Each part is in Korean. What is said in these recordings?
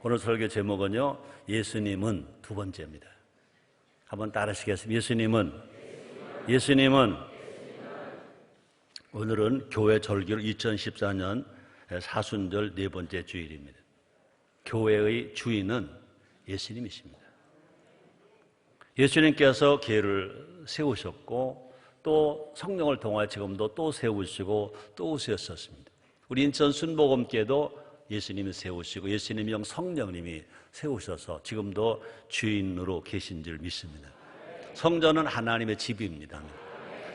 오늘 설교 제목은요, 예수님은 두 번째입니다. 한번 따라하시겠습니다. 예수님은 오늘은 교회 절기로 2014년 사순절 네 번째 주일입니다. 교회의 주인은 예수님이십니다. 예수님께서 교회를 세우셨고 또 성령을 통하여 지금도 또 세우시고 또 세우셨습니다. 우리 인천 순복음교회도 예수님이 세우시고 예수님이 영 성령님이 세우셔서 지금도 주인으로 계신 줄 믿습니다. 성전은 하나님의 집입니다.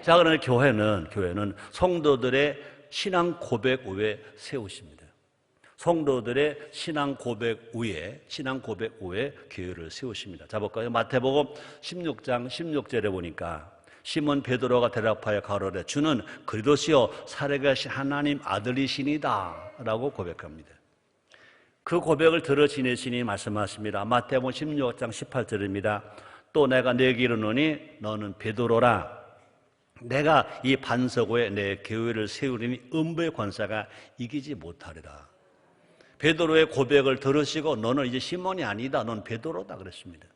자, 그러나 교회는 성도들의 신앙 고백 후에 세우십니다. 성도들의 신앙 고백 후에 교회를 세우십니다. 자, 볼까요? 마태복음 16장 16절에 보니까 시몬 베드로가 대답하여 가로되 주는 그리스도시요 살아계신 하나님 아들이시니다 라고 고백합니다. 그 고백을 들어 지내시니 말씀하십니다. 마태복음 16장 18절입니다. 또 내가 네게 이르노니 너는 베드로라. 내가 이 반석 위에 내 교회를 세우리니 음부의 권세가 이기지 못하리라. 베드로의 고백을 들으시고 너는 이제 시몬이 아니다. 넌 베드로다 그랬습니다.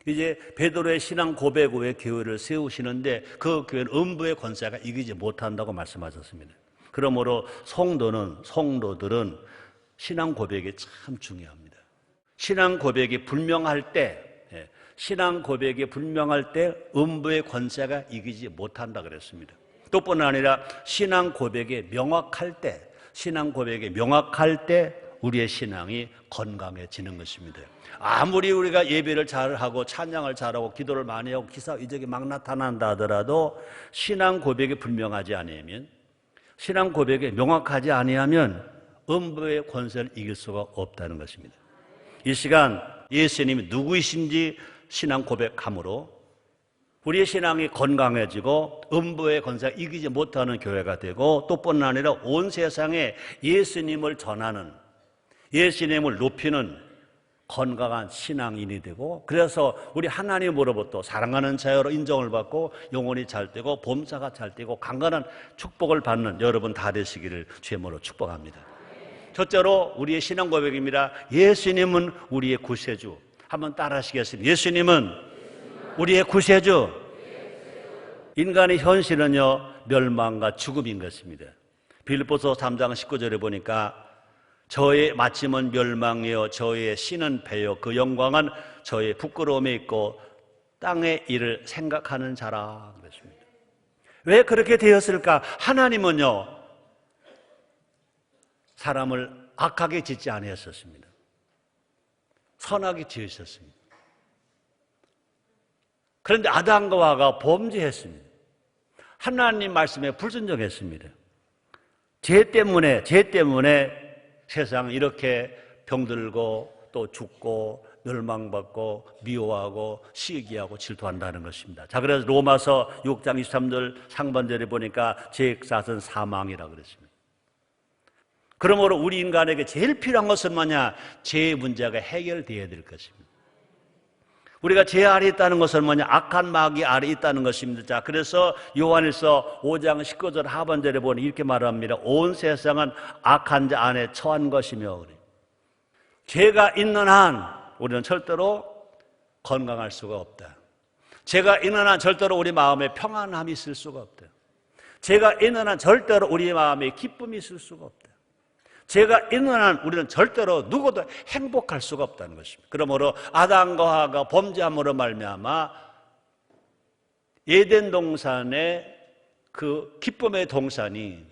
이제 베드로의 신앙 고백 후에 교회를 세우시는데 그 교회는 음부의 권세가 이기지 못한다고 말씀하셨습니다. 그러므로 성도들은 신앙 고백이 참 중요합니다. 신앙 고백이 불명할 때 음부의 권세가 이기지 못한다 그랬습니다. 또뿐 아니라 신앙 고백이 명확할 때 우리의 신앙이 건강해지는 것입니다. 아무리 우리가 예배를 잘하고 찬양을 잘하고 기도를 많이 하고 기사 이적이 막 나타난다 하더라도 신앙 고백이 분명하지 않으면, 신앙 고백이 명확하지 아니하면 음부의 권세를 이길 수가 없다는 것입니다. 이 시간 예수님이 누구이신지 신앙 고백함으로 우리의 신앙이 건강해지고 음부의 권세가 이기지 못하는 교회가 되고 또뿐 아니라 온 세상에 예수님을 전하는, 예수님을 높이는 건강한 신앙인이 되고, 그래서 우리 하나님으로부터 사랑하는 자녀로 인정을 받고 영혼이 잘 되고 범사가 잘 되고 강건한 축복을 받는 여러분 다 되시기를 주님으로 축복합니다. 첫째로 우리의 신앙 고백입니다. 예수님은 우리의 구세주. 한번 따라 하시겠습니다. 예수님은 우리의 구세주. 인간의 현실은요, 멸망과 죽음인 것입니다. 빌립보서 3장 19절에 보니까 저의 마침은 멸망이요 저의 신은 패요 그 영광은 저의 부끄러움에 있고 땅의 일을 생각하는 자라 그랬습니다. 왜 그렇게 되었을까? 하나님은요 사람을 악하게 짓지 아니하셨습니다. 선하게 지으셨습니다. 그런데 아담과 하와가 범죄했습니다. 하나님 말씀에 불순종했습니다. 죄 때문에 세상 이렇게 병들고 또 죽고 멸망받고 미워하고 시기하고 질투한다는 것입니다. 자, 그래서 로마서 6장 23절 상반절에 보니까 죄악은 사망이라고 그랬습니다. 그러므로 우리 인간에게 제일 필요한 것은 뭐냐? 죄의 문제가 해결되어야 될 것입니다. 우리가 죄 아래 있다는 것은 뭐냐? 악한 마귀 아래 있다는 것입니다. 자, 그래서 요한일서 5장 19절 하반절에 보니 이렇게 말합니다. 온 세상은 악한 자 안에 처한 것이며, 죄가 있는 한 우리는 절대로 건강할 수가 없다. 죄가 있는 한 절대로 우리 마음에 평안함이 있을 수가 없다. 죄가 있는 한 절대로 우리 마음에 기쁨이 있을 수가 없다. 죄가 있는 한 우리는 절대로 누구도 행복할 수가 없다는 것입니다. 그러므로 아담과 하와가 범죄함으로 말미암아 에덴 동산의 그 기쁨의 동산이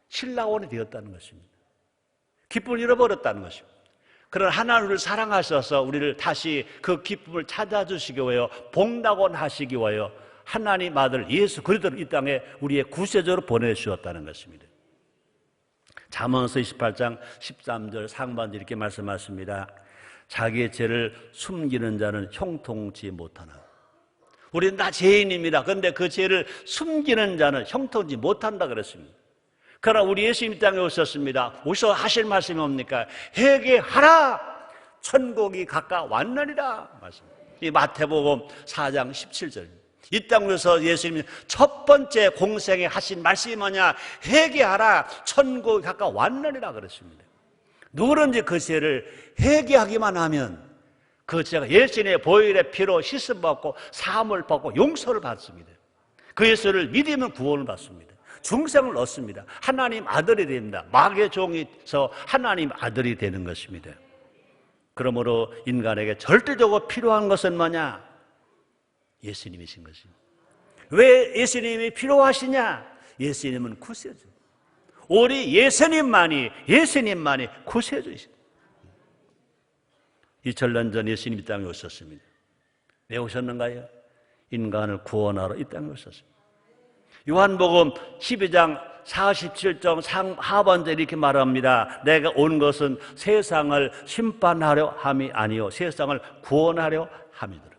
신라원이 되었다는 것입니다. 기쁨을 잃어버렸다는 것입니다. 그러나 하나님을 사랑하셔서 우리를 다시 그 기쁨을 찾아주시기 위하여 복낙원 하시기 위하여 하나님 아들 예수 그리스도를 이 땅에 우리의 구세주로 보내주셨다는 것입니다. 잠언서 28장 13절 상반절 이렇게 말씀하십니다. 자기의 죄를 숨기는 자는 형통치 못하나. 우리는 다 죄인입니다. 그런데 그 죄를 숨기는 자는 형통치 못한다 그랬습니다. 그러나 우리 예수님 땅에 오셨습니다. 오셔서 하실 말씀이 뭡니까? 회개하라! 천국이 가까웠느니라 말씀입니다. 이 마태복음 4장 17절입니다. 이 땅에서 예수님이 첫 번째 공생에 하신 말씀이 뭐냐? 회개하라, 천국이 가까웠느니라 그랬습니다. 누구든지 그 죄를 회개하기만 하면 그 죄가 예수님의 보혈의 피로 씻음받고 사함을 받고 용서를 받습니다. 그 예수를 믿으면 구원을 받습니다. 중생을 얻습니다. 하나님 아들이 됩니다. 마귀의 종에서 하나님 아들이 되는 것입니다. 그러므로 인간에게 절대적으로 필요한 것은 뭐냐? 예수님이신 것입니다. 왜 예수님이 필요하시냐? 예수님은 구세주. 우리 예수님만이 구세주이십니다. 2000년 전 예수님이 이 땅에 오셨습니다. 왜 오셨는가요? 인간을 구원하러 이 땅에 오셨습니다. 요한복음 12장 47절 하반절에 이렇게 말합니다. 내가 온 것은 세상을 심판하려 함이 아니요 세상을 구원하려 함이더라.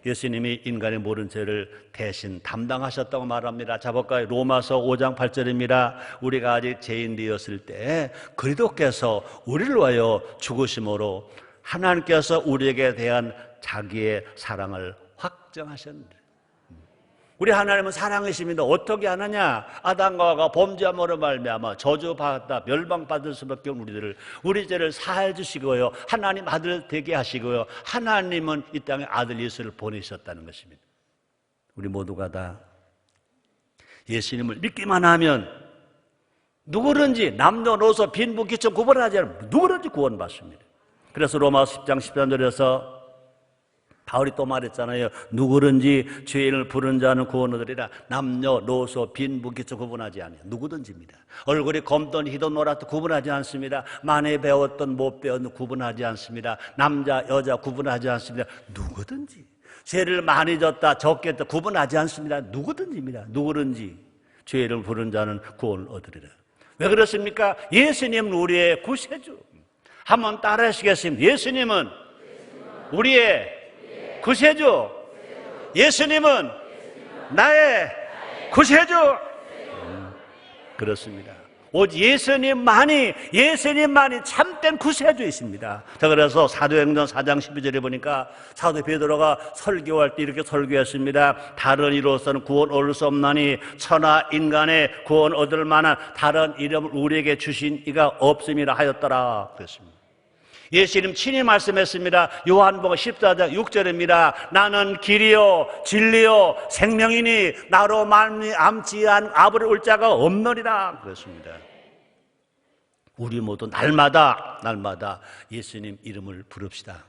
예수님이 인간의 모든 죄를 대신 담당하셨다고 말합니다. 자볼까요? 로마서 5장 8절입니다. 우리가 아직 죄인되었을 때 그리스도께서 우리를 위하여 죽으심으로 하나님께서 우리에게 대한 자기의 사랑을 확정하셨는데, 우리 하나님은 사랑이십니다. 어떻게 하느냐? 아담과 하와가 범죄함으로 말미암아 저주받았다 멸망받을 수밖에 없는 우리 죄를 사해 주시고요, 하나님 아들 되게 하시고요, 하나님은 이 땅에 아들 예수를 보내셨다는 것입니다. 우리 모두가 다 예수님을 믿기만 하면 누구든지 남녀노소 빈부귀천 구분하지 않으면 누구든지 구원받습니다. 그래서 로마서 10장 13절에서 바울이 또 말했잖아요. 누구든지 죄인을 부른 자는 구원 얻으리라. 남녀노소 빈부귀천 구분하지 않아요. 누구든지입니다. 얼굴이 검든 희든 노랗든 구분하지 않습니다. 많이 배웠든 못 배웠든 구분하지 않습니다. 남자 여자 구분하지 않습니다. 누구든지 죄를 많이 졌다 적게 했다 구분하지 않습니다. 누구든지입니다. 누구든지 죄를 부른 자는 구원을 얻으리라. 왜 그렇습니까? 예수님은 우리의 구세주. 한번 따라 하시겠습니다. 예수님은 우리의 구세주. 예수님은 나의 구세주. 그렇습니다. 오직 예수님만이 참된 구세주이십니다. 자, 그래서 사도행전 4장 12절에 보니까 사도 베드로가 설교할 때 이렇게 설교했습니다. 다른 이로서는 구원 얻을 수 없나니 천하 인간의 구원 얻을 만한 다른 이름을 우리에게 주신 이가 없음이라 하였더라 그랬습니다. 예수님 친히 말씀했습니다. 요한복음 14장 6절입니다. 나는 길이요 진리요 생명이니 나로 말미암지 않은 아버지를 올 자가 없느니라 그랬습니다. 우리 모두 날마다 예수님 이름을 부릅시다.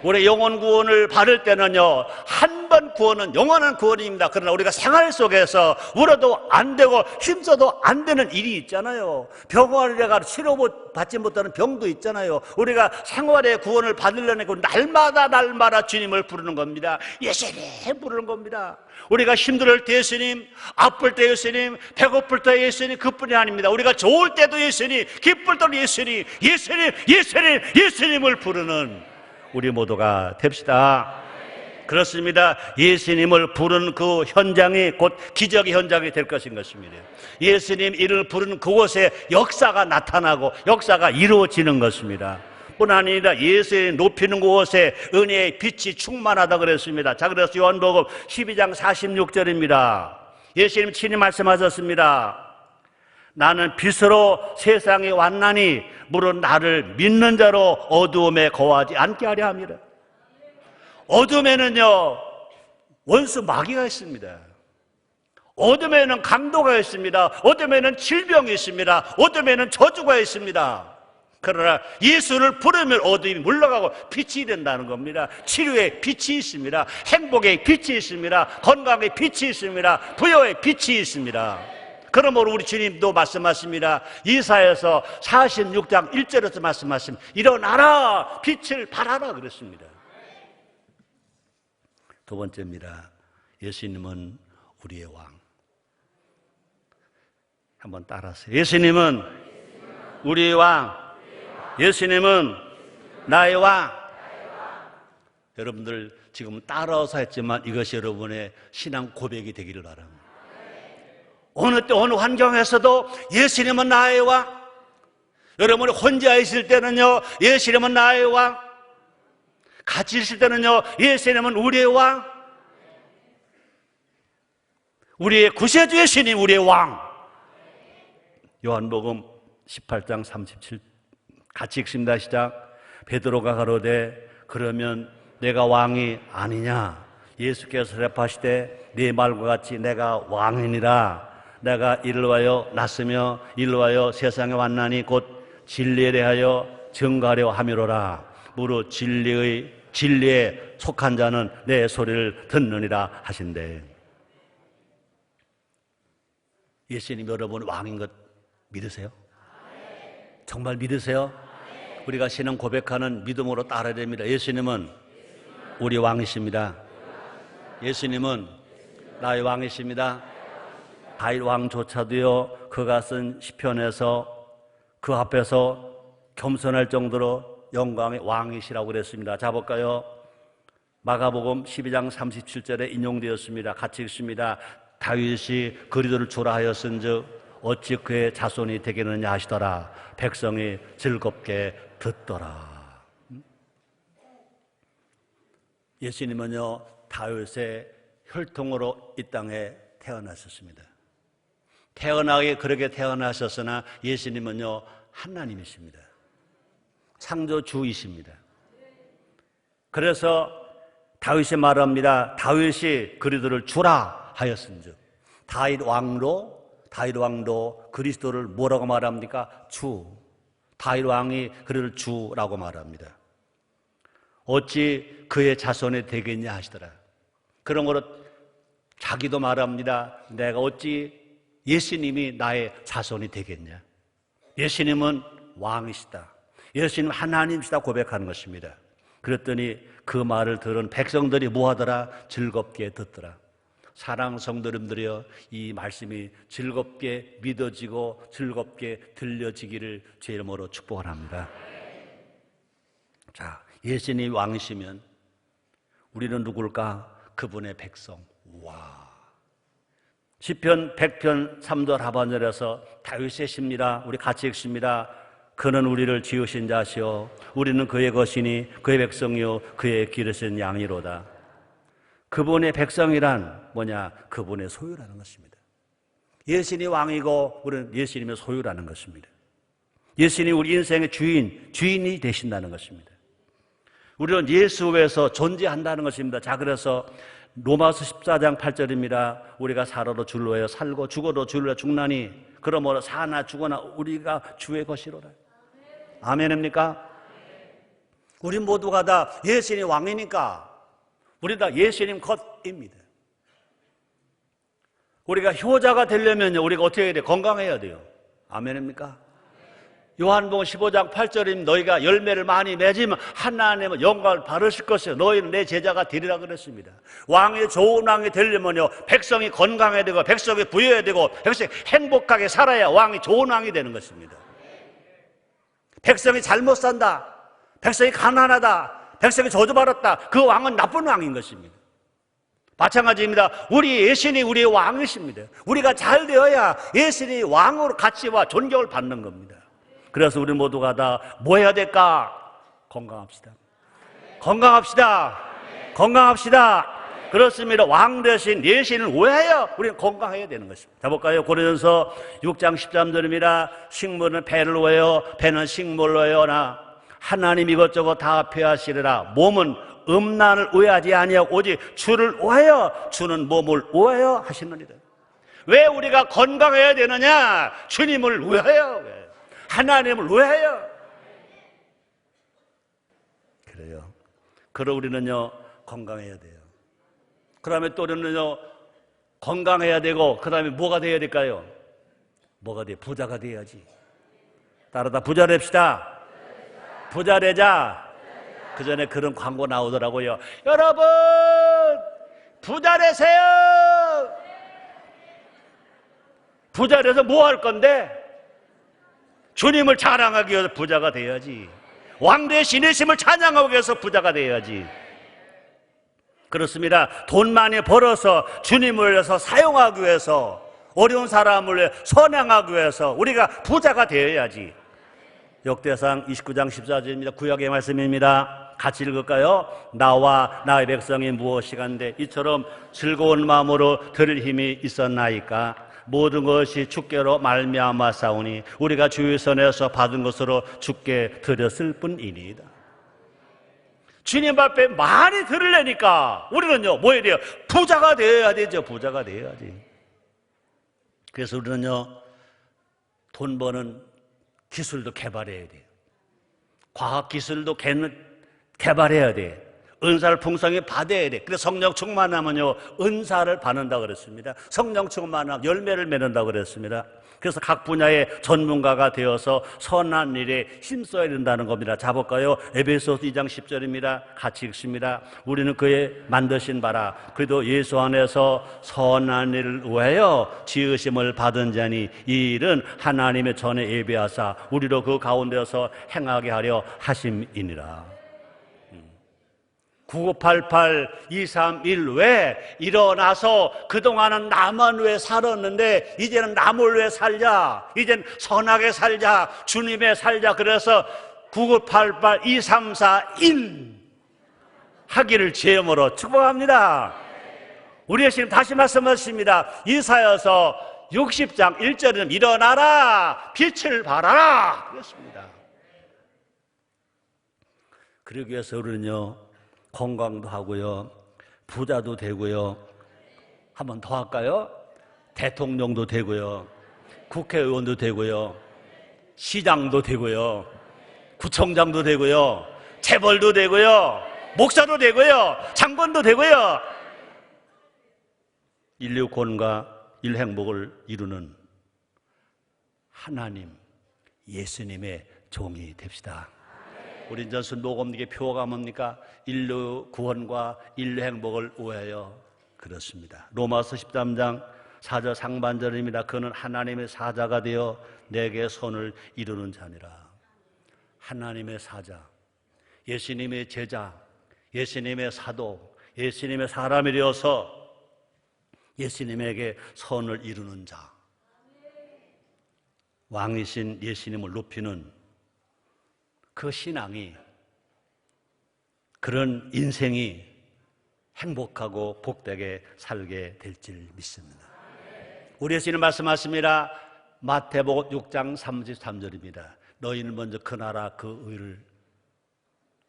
우리 영혼 구원을 받을 때는요, 한 번 구원은 영원한 구원입니다. 그러나 우리가 생활 속에서 울어도 안 되고 힘써도 안 되는 일이 있잖아요. 병원에 가 치료받지 못하는 병도 있잖아요. 우리가 생활의 구원을 받으려고 날마다 주님을 부르는 겁니다. 예수님 부르는 겁니다. 우리가 힘들 때 예수님, 아플 때 예수님, 배고플 때 예수님, 그뿐이 아닙니다. 우리가 좋을 때도 예수님, 기쁠 때도 예수님을 부르는 우리 모두가 됩시다. 그렇습니다. 예수님을 부르는 그 현장이 곧 기적의 현장이 될 것인 것입니다. 예수님 이름을 부르는 그곳에 역사가 나타나고 역사가 이루어지는 것입니다. 뿐 아니라 예수님 높이는 곳에 은혜의 빛이 충만하다 그랬습니다. 자, 그래서 요한복음 12장 46절입니다. 예수님 친히 말씀하셨습니다. 나는 빛으로 세상에 왔나니 물은 나를 믿는 자로 어두움에 거하지 않게 하려 함이라. 어둠에는요, 원수 마귀가 있습니다. 어둠에는 강도가 있습니다. 어둠에는 질병이 있습니다. 어둠에는 저주가 있습니다. 그러나 예수를 부르면 어둠이 물러가고 빛이 된다는 겁니다. 치료의 빛이 있습니다. 행복의 빛이 있습니다. 건강의 빛이 있습니다. 부여의 빛이 있습니다. 그러므로 우리 주님도 말씀하십니다. 이사야서 46장 1절에서 말씀하십니다. 일어나라 빛을 발하라 그랬습니다. 두 번째입니다. 예수님은 우리의 왕. 한번 따라하세요. 예수님은 우리의 왕. 예수님은 나의 왕. 여러분들 지금 따라서 했지만 이것이 여러분의 신앙 고백이 되기를 바랍니다. 어느 때 어느 환경에서도 예수님은 나의 왕. 여러분이 혼자 있을 때는요, 예수님은 나의 왕. 같이 있을 때는요, 예수님은 우리의 왕. 우리의 구세주 예수님 우리의 왕. 요한복음 18장 37 같이 읽습니다. 시작. 베드로가 가로되 그러면 내가 왕이 아니냐? 예수께서 대답하시되 네 말과 같이 내가 왕이니라. 내가 이를 위하여 났으며 이를 위하여 세상에 왔나니 곧 진리에 대하여 증거하려 함이로라. 무릇 진리에 속한 자는 내 소리를 듣느니라 하신대. 예수님 여러분 왕인 것 믿으세요? 정말 믿으세요? 우리가 신앙 고백하는 믿음으로 따라야 됩니다. 예수님은 우리 왕이십니다. 예수님은 나의 왕이십니다. 다윗 왕조차도요, 그가 쓴 시편에서 그 앞에서 겸손할 정도로 영광의 왕이시라고 그랬습니다. 자, 볼까요? 마가복음 12장 37절에 인용되었습니다. 같이 읽습니다. 다윗이 그리스도를 주라 하였은즉 어찌 그의 자손이 되겠느냐 하시더라. 백성이 즐겁게 듣더라. 예수님은요, 다윗의 혈통으로 이 땅에 태어나셨습니다. 태어나게 그렇게 태어나셨으나 예수님은요, 하나님이십니다. 창조주이십니다. 그래서 다윗이 말합니다. 다윗이 그리스도를 주라 하였은즉. 다윗 왕도 그리스도를 뭐라고 말합니까? 주. 다윗 왕이 그를 주라고 말합니다. 어찌 그의 자손이 되겠냐 하시더라. 그런 거로 자기도 말합니다. 내가 어찌 예수님이 나의 자손이 되겠냐. 예수님은 왕이시다. 예수님 하나님이시다 고백하는 것입니다. 그랬더니 그 말을 들은 백성들이 뭐하더라? 즐겁게 듣더라. 사랑하는 성도님들이여, 이 말씀이 즐겁게 믿어지고 즐겁게 들려지기를 주의 이름으로 축복을 합니다. 자, 예수님이 왕이시면 우리는 누굴까? 그분의 백성. 와. 시편 100편 3절 하반절에서 다윗의 시입니다. 우리 같이 읽습니다. 그는 우리를 지으신 자시오 우리는 그의 것이니 그의 백성이요 그의 기르신 양이로다. 그분의 백성이란 뭐냐? 그분의 소유라는 것입니다. 예수님이 왕이고 우리는 예수님의 소유라는 것입니다. 예수님이 우리 인생의 주인이 되신다는 것입니다. 우리는 예수 외에서 존재한다는 것입니다. 자, 그래서 로마서 14장 8절입니다. 우리가 살아도 줄로 하여 살고 죽어도 줄로 하여 죽나니 그러므로 사나 죽어나 우리가 주의 것이로라. 아멘입니까? 우리 모두가 다 예수님 왕이니까 우리 다 예수님 것입니다. 우리가 효자가 되려면요, 우리가 어떻게 해야 돼요? 건강해야 돼요. 아멘입니까? 요한복음 15장 8절입니다. 너희가 열매를 많이 맺으면 하나님은 영광을 받으실 것이요 너희는 내 제자가 되리라 그랬습니다. 왕이 좋은 왕이 되려면요, 백성이 건강해야 되고 백성이 부여해야 되고 백성이 행복하게 살아야 왕이 좋은 왕이 되는 것입니다. 백성이 잘못 산다, 백성이 가난하다, 백성이 저주받았다, 그 왕은 나쁜 왕인 것입니다. 마찬가지입니다. 우리 예수님이 우리의 왕이십니다. 우리가 잘 되어야 예수님이 왕으로 가치와 존경을 받는 겁니다. 그래서 우리 모두가 다 뭐 해야 될까? 건강합시다. 건강합시다. 건강합시다. 그렇습니다. 왕 대신 예수님을 위하여 우리는 건강해야 되는 것입니다. 자, 볼까요? 고린도전서 6장 13절입니다. 식물은 배를 위하여 배는 식물을 위하여나 하나님 이것저것 다 폐하시리라. 몸은 음란을 위하지 아니하고 오직 주를 위하여 주는 몸을 위하여 하시느니라. 왜 우리가 건강해야 되느냐? 주님을 위하여, 하나님을 위하여. 그래요. 그럼 우리는요, 건강해야 돼요. 그 다음에 또 우리는요, 건강해야 되고, 그 다음에 뭐가 돼야 될까요? 뭐가 돼요? 부자가 돼야지. 따라다 부자 됩시다. 부자 되자. 그 전에 그런 광고 나오더라고요. 여러분, 부자 되세요. 부자 돼서 뭐 할 건데? 주님을 자랑하기 위해서 부자가 돼야지. 왕대의 신이심을 찬양하기 위해서 부자가 돼야지. 그렇습니다. 돈 많이 벌어서 주님을 위해서 사용하기 위해서, 어려운 사람을 위해 선행하기 위해서 우리가 부자가 되어야지. 역대상 29장 14절입니다. 구약의 말씀입니다. 같이 읽을까요? 나와 나의 백성이 무엇이간데 이처럼 즐거운 마음으로 들을 힘이 있었나이까? 모든 것이 주께로 말미암아 싸우니 우리가 주의 손에서 받은 것으로 주께 드렸을 뿐이니이다. 주님 앞에 많이 드리려니까 우리는요 뭐 해야 돼요? 부자가 되어야 되죠. 부자가 되어야지. 그래서 우리는요 돈 버는 기술도 개발해야 돼요. 과학기술도 개발해야 돼. 은사를 풍성히 받아야 돼. 그래서 성령 충만하면요 은사를 받는다고 그랬습니다. 성령 충만하면 열매를 맺는다고 그랬습니다. 그래서 각 분야의 전문가가 되어서 선한 일에 힘써야 된다는 겁니다. 자볼까요? 에베소서 2장 10절입니다. 같이 읽습니다. 우리는 그의 만드신 바라 그래도 예수 안에서 선한 일을 위하여 지으심을 받은 자니 이 일은 하나님의 전에 예비하사 우리로 그 가운데서 행하게 하려 하심이니라. 9988-231 왜 일어나서 그동안은 나만 왜 살았는데 이제는 남을 왜 살자, 이제는 선하게 살자, 주님의 살자. 그래서 9988-2341 하기를 주님으로 축복합니다. 우리의 지금 다시 말씀하십니다. 이사야서 60장 1절은 일어나라 빛을 발하라 그랬습니다. 그러기 위해서 우리는요 건강도 하고요 부자도 되고요 한 번 더 할까요? 대통령도 되고요 국회의원도 되고요 시장도 되고요 구청장도 되고요 재벌도 되고요 목사도 되고요 장관도 되고요 인류 구원과 인류행복을 이루는 하나님 예수님의 종이 됩시다. 우리 인전순 복음의 표어가 뭡니까? 인류 구원과 인류 행복을 위하여 그렇습니다. 로마서 13장 4절 상반절입니다. 그는 하나님의 사자가 되어 내게 선을 이루는 자니라. 하나님의 사자, 예수님의 제자, 예수님의 사도, 예수님의 사람이 되어서 예수님에게 선을 이루는 자, 왕이신 예수님을 높이는 그 신앙이, 그런 인생이 행복하고 복되게 살게 될 줄 믿습니다. 우리 예수님 말씀하십니다. 마태복음 6장 33절입니다. 너희는 먼저 그 나라 그 의를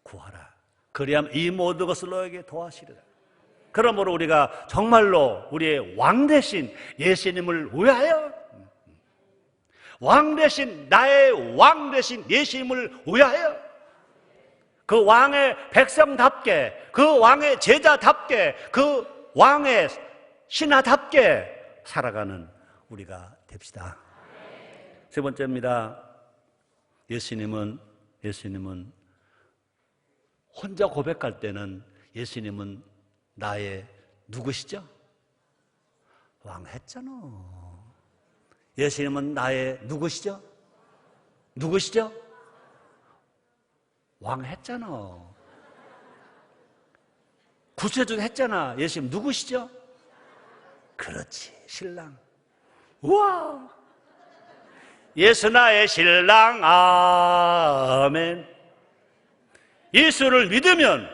구하라. 그리하면 이 모든 것을 너에게 더하시리라. 그러므로 우리가 정말로 우리의 왕 대신 예수님을 위하여, 왕 대신 나의 왕 대신 예수님을 위하여 그 왕의 백성답게, 그 왕의 제자답게, 그 왕의 신하답게 살아가는 우리가 됩시다. 세 번째입니다. 예수님은 혼자 고백할 때는 예수님은 나의 누구시죠? 왕 했잖아. 예수님은 나의 누구시죠? 누구시죠? 왕 했잖아. 구세주 했잖아. 예수님 누구시죠? 그렇지, 신랑. 우와! 예수 나의 신랑. 아멘. 예수를 믿으면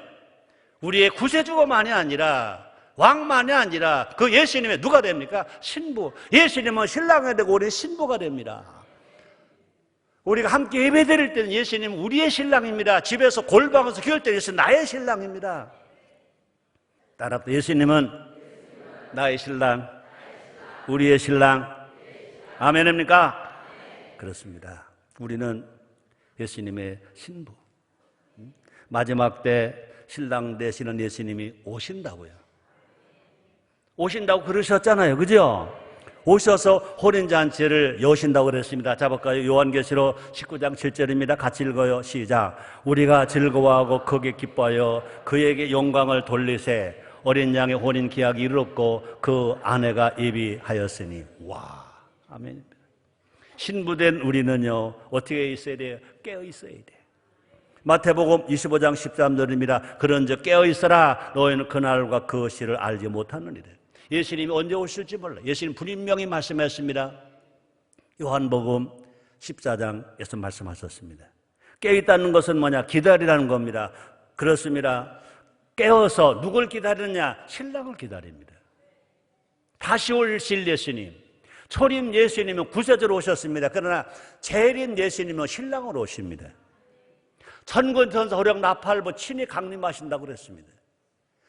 우리의 구세주가만이 아니라, 왕만이 아니라 그 예수님의 누가 됩니까? 신부. 예수님은 신랑이 되고 우리는 신부가 됩니다. 우리가 함께 예배 드릴 때는 예수님은 우리의 신랑입니다. 집에서 골방에서 기울 때 예수님은 나의 신랑입니다. 따라서 예수님은 나의 신랑, 우리의 신랑. 아멘입니까? 그렇습니다. 우리는 예수님의 신부. 마지막 때 신랑 되시는 예수님이 오신다고요. 오신다고 그러셨잖아요. 그죠? 오셔서 혼인잔치를 여신다고 그랬습니다. 자, 볼까요? 요한계시록 19장 7절입니다. 같이 읽어요. 시작. 우리가 즐거워하고 크게 기뻐하여 그에게 영광을 돌리세. 어린 양의 혼인 기약이 이르렀고 그 아내가 예비하였으니. 와, 아멘. 신부된 우리는요 어떻게 있어야 돼요? 깨어 있어야 돼요. 마태복음 25장 13절입니다. 그런즉 깨어 있어라. 너희는 그날과 그 시를 알지 못하느니라. 예수님이 언제 오실지 몰라. 예수님 분명히 말씀하셨습니다. 요한복음 14장에서 말씀하셨습니다. 깨어있다는 것은 뭐냐? 기다리라는 겁니다. 그렇습니다. 깨어서 누굴 기다리느냐? 신랑을 기다립니다. 다시 오실 예수님, 초림 예수님은 구세주로 오셨습니다. 그러나 재림 예수님은 신랑으로 오십니다. 천군 천사 호령 나팔부 친히 강림하신다고 그랬습니다.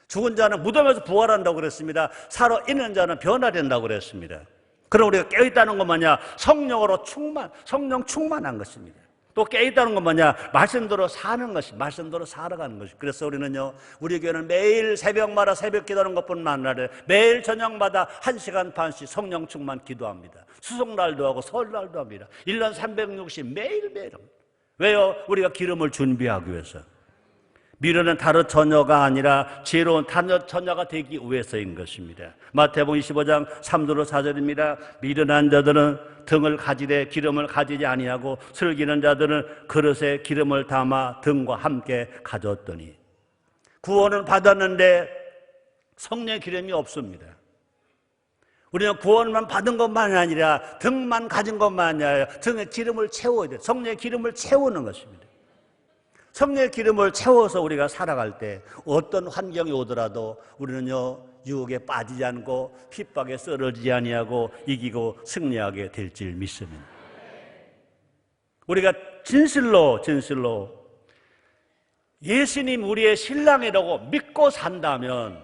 죽은 자는 무덤에서 부활한다고 그랬습니다. 살아 있는 자는 변화된다고 그랬습니다. 그럼 우리가 깨어있다는 것 뭐냐? 성령 충만한 것입니다. 또 깨어있다는 것 뭐냐? 말씀대로 사는 것이, 말씀대로 살아가는 것이. 그래서 우리는요, 우리 교회는 매일 새벽마다 새벽 기도하는 것뿐만 아니라 매일 저녁마다 1시간 반씩 성령 충만 기도합니다. 수속날도 하고 설날도 합니다. 1년 360 매일매일 합니다. 왜요? 우리가 기름을 준비하기 위해서. 미련은 다른 처녀가 아니라 지혜로운 다른 처녀가 되기 위해서인 것입니다. 마태복음 25장 3절로 4절입니다. 미련한 자들은 등을 가지되 기름을 가지지 아니하고 슬기는 자들은 그릇에 기름을 담아 등과 함께 가졌더니. 구원은 받았는데 성령의 기름이 없습니다. 우리는 구원만 받은 것만이 아니라 등만 가진 것만이 아니라 등에 기름을 채워야 돼요. 성령의 기름을 채우는 것입니다. 성령의 기름을 채워서 우리가 살아갈 때 어떤 환경이 오더라도 우리는요, 유혹에 빠지지 않고 핍박에 쓰러지지 아니하고 이기고 승리하게 될 줄 믿습니다. 우리가 진실로 예수님 우리의 신랑이라고 믿고 산다면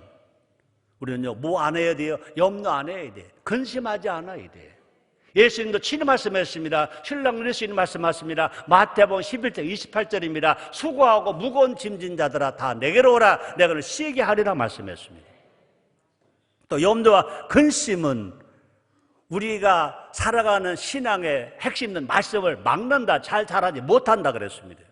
우리는요, 뭐 안 해야 돼요? 염려 안 해야 돼. 근심하지 않아야 돼. 예수님도 친히 말씀하셨습니다. 신랑 예수님 말씀하셨습니다. 마태복음 11장 28절입니다. 수고하고 무거운 짐진 자들아 다 내게로 오라. 내가 너를 쉬게 하리라 말씀했습니다. 또 염려와 근심은 우리가 살아가는 신앙의 핵심 있는 말씀을 막는다, 잘 자라지 못한다 그랬습니다.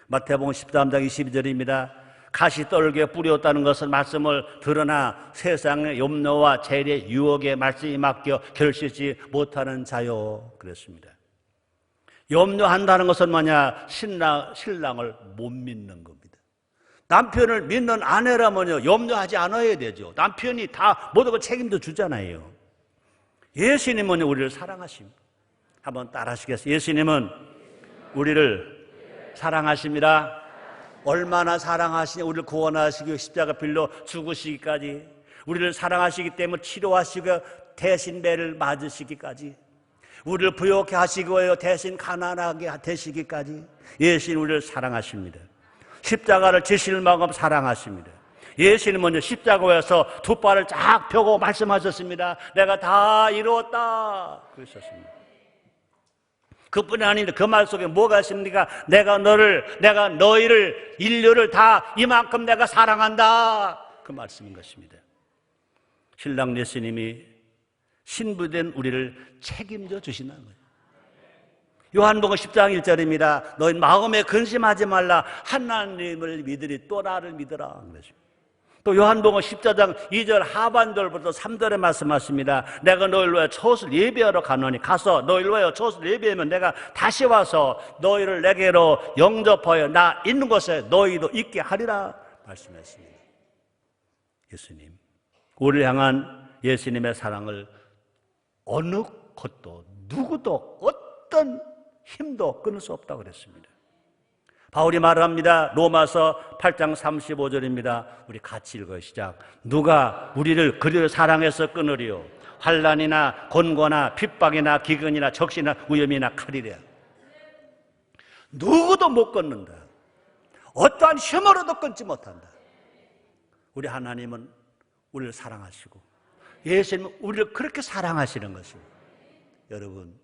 마태복음 13장 22절입니다. 가시떨기에 뿌렸다는 것은 말씀을 드러나 세상의 염려와 재리의 유혹에 말씀이 맡겨 결실지 못하는 자요 그랬습니다. 염려한다는 것은 뭐냐? 신랑을 못 믿는 겁니다. 남편을 믿는 아내라면요, 염려하지 않아야 되죠. 남편이 다 모든 걸 책임져 주잖아요. 예수님은 우리를 사랑하십니다. 한번 따라 하시겠어요? 예수님은 우리를 사랑하십니다. 얼마나 사랑하시냐? 우리를 구원하시고 십자가 빌려 죽으시기까지, 우리를 사랑하시기 때문에 치료하시고 대신 매를 맞으시기까지, 우리를 부욕해 하시고 대신 가난하게 되시기까지 예수님 우리를 사랑하십니다. 십자가를 지실 만큼 사랑하십니다. 예수님은 십자가에서 두 발을 쫙 펴고 말씀하셨습니다. 내가 다 이루었다 그러셨습니다. 그뿐이 아닌데 그 말 속에 뭐가 있습니까? 내가 너희를 인류를 다 이만큼 내가 사랑한다 그 말씀인 것입니다. 신랑 예수님이 신부된 우리를 책임져 주신다는 거예요. 요한복음 10장 1절입니다. 너희 마음에 근심하지 말라. 하나님을 믿으리 또 나를 믿으라. 또 요한복음 14장 2절 하반절부터 3절에 말씀하십니다. 내가 너희를 위하여 촛을 예배하러 가노니 가서 너희를 위하여 촛을 예배하면 내가 다시 와서 너희를 내게로 영접하여 나 있는 곳에 너희도 있게 하리라 말씀했습니다. 예수님, 우리를 향한 예수님의 사랑을 어느 것도 누구도 어떤 힘도 끊을 수 없다고 그랬습니다. 바울이 말합니다. 로마서 8장 35절입니다. 우리 같이 읽어요. 시작. 누가 우리를 그리를 사랑해서 끊으리요? 환난이나 곤고나 핍박이나 기근이나 적시나 위험이나 칼이랴. 누구도 못 끊는다. 어떠한 힘으로도 끊지 못한다. 우리 하나님은 우리를 사랑하시고 예수님은 우리를 그렇게 사랑하시는 것입니다. 여러분,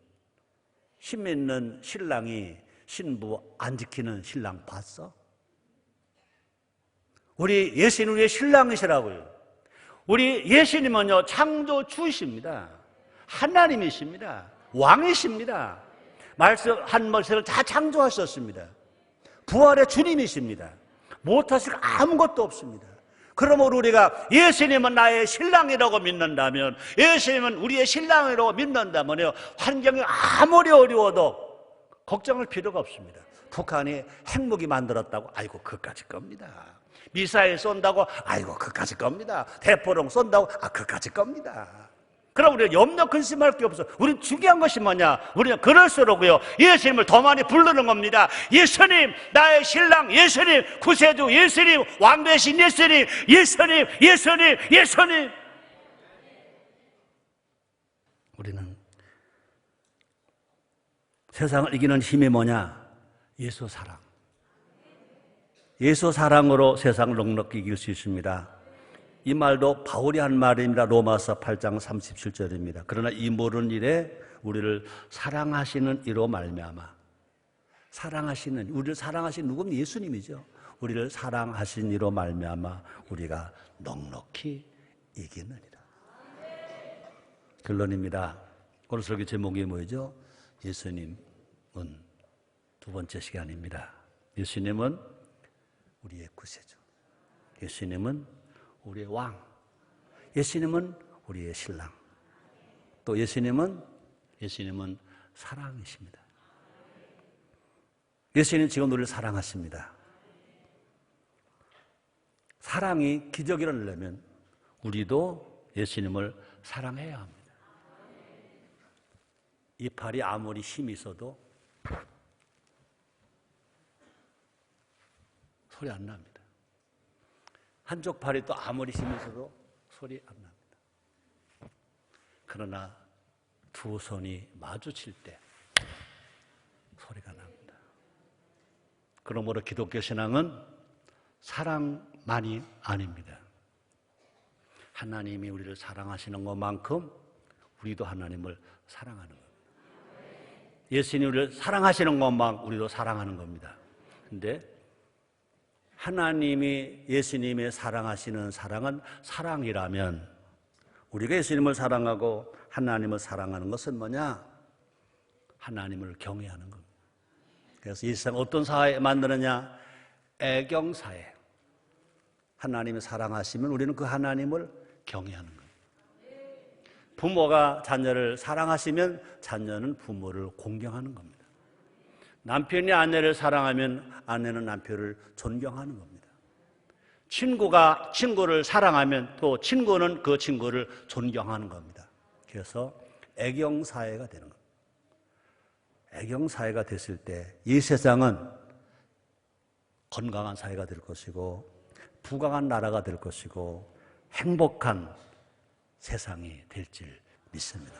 힘 있는 신랑이 신부 안 지키는 신랑 봤어? 우리 예수님 우리의 신랑이시라고요. 우리 예수님은요, 창조주이십니다. 하나님이십니다. 왕이십니다. 말씀 한 말씀을 다 창조하셨습니다. 부활의 주님이십니다. 못하실 아무것도 없습니다. 그러므로 우리가 예수님은 나의 신랑이라고 믿는다면, 예수님은 우리의 신랑이라고 믿는다면요, 환경이 아무리 어려워도 걱정할 필요가 없습니다. 북한이 핵무기 만들었다고 아이고 그까짓 겁니다. 미사일 쏜다고 아이고 그까짓 겁니다. 대포롱 쏜다고 그까짓 겁니다. 그럼 우리가 염려 근심할 게 없어. 우리는 중요한 것이 뭐냐? 우리는 그럴수록요, 예수님을 더 많이 부르는 겁니다. 예수님, 나의 신랑 예수님, 구세주 예수님, 왕 되신 예수님, 예수님, 예수님, 예수님. 우리는 세상을 이기는 힘이 뭐냐? 예수 사랑. 예수 사랑으로 세상을 넉넉히 이길 수 있습니다. 이 말도 바울이 한 말입니다. 로마서 8장 37절입니다. 그러나 이 모든 일에 우리를 사랑하시는 이로 말미암아, 우리를 사랑하신 누구는 예수님이죠. 우리를 사랑하신 이로 말미암아 우리가 넉넉히 이기느니라. 결론입니다. 오늘 설교 제목이 뭐죠? 예수님은 두 번째 시간입니다. 예수님은 우리의 구세주, 예수님은 우리의 왕, 예수님은 우리의 신랑, 또 예수님은 사랑이십니다. 예수님 지금 우리를 사랑하십니다. 사랑이 기적이 일어나려면 우리도 예수님을 사랑해야 합니다. 이 팔이 아무리 힘이 있어도 소리 안 납니다. 한쪽 팔이 또 아무리 힘이 있어도 소리 안 납니다. 그러나 두 손이 마주칠 때 소리가 납니다. 그러므로 기독교 신앙은 사랑만이 아닙니다. 하나님이 우리를 사랑하시는 것만큼 우리도 하나님을 사랑하는 겁니다. 예수님이 우리를 사랑하시는 것만 우리도 사랑하는 겁니다. 그런데 하나님이 예수님의 사랑하시는 사랑은 사랑이라면 우리가 예수님을 사랑하고 하나님을 사랑하는 것은 뭐냐? 하나님을 경외하는 겁니다. 그래서 이 세상 어떤 사회 만드느냐? 애경사회. 하나님이 사랑하시면 우리는 그 하나님을 경외하는 겁니다. 부모가 자녀를 사랑하시면 자녀는 부모를 공경하는 겁니다. 남편이 아내를 사랑하면 아내는 남편을 존경하는 겁니다. 친구가 친구를 사랑하면 또 친구는 그 친구를 존경하는 겁니다. 그래서 애경사회가 되는 겁니다. 애경사회가 됐을 때 이 세상은 건강한 사회가 될 것이고 부강한 나라가 될 것이고 행복한 세상이 될 줄 믿습니다.